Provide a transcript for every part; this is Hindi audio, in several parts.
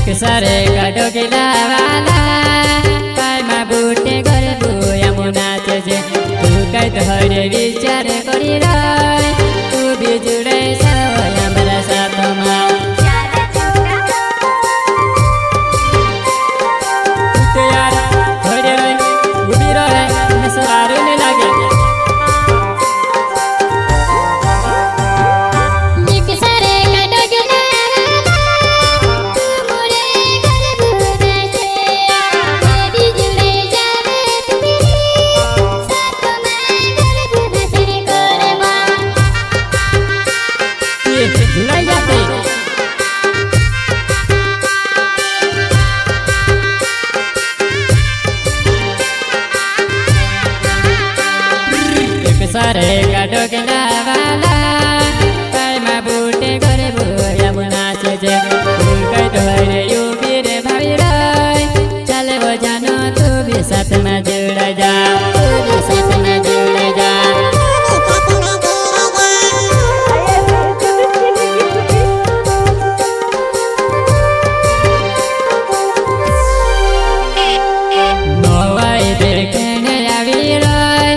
एक सारे काटो किला वाला काय मा बूटे घर बुया मुनाच जे तू काय तो हरे विचार करी राय तू भी जुड़े सवय हमरा साथ मा तू यार हरे रे उभी रहे न सारू ने लागे सारे काटो के लावाला काय मा बूटे घर बुया मुनाच जे काय तो हरे यूपी रे भाई राय चल वो जानो तू भी साथ में जुड़ जा तू भी साथ में जुड़ जा नवाई देखने आवी राय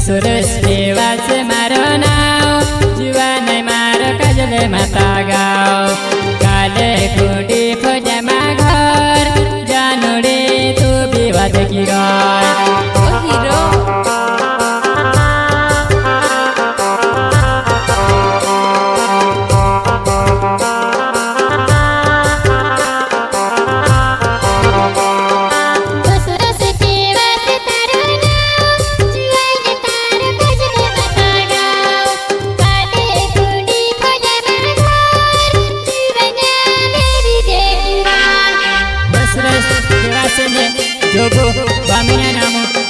सुरेश देवाच मारो नाव जीवा नहीं मारो काजले माता गाव काले कुटी फौजा मा घर जानो रे तू भी वाद की गाय ओ हीरो Jogo, Bamina Namo.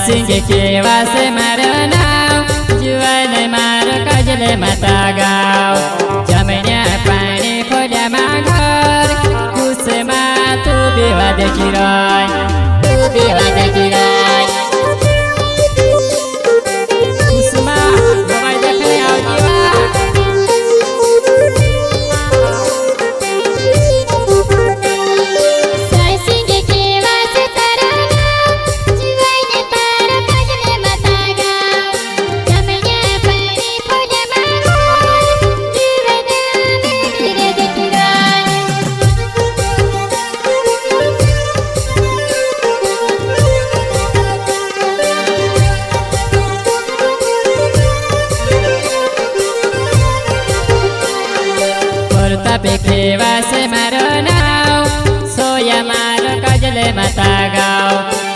सिंह केवा से मारो नाव जुआन मारो कजले माता गाव जमन्या पानी खोल्या माघर कुसमा तू बेवा देखी राय तू बेवा देखी राय कुसमा बाबा देखने आओ जीवा पे खेवा से मारो नाव सोया मारो कजले माता गाव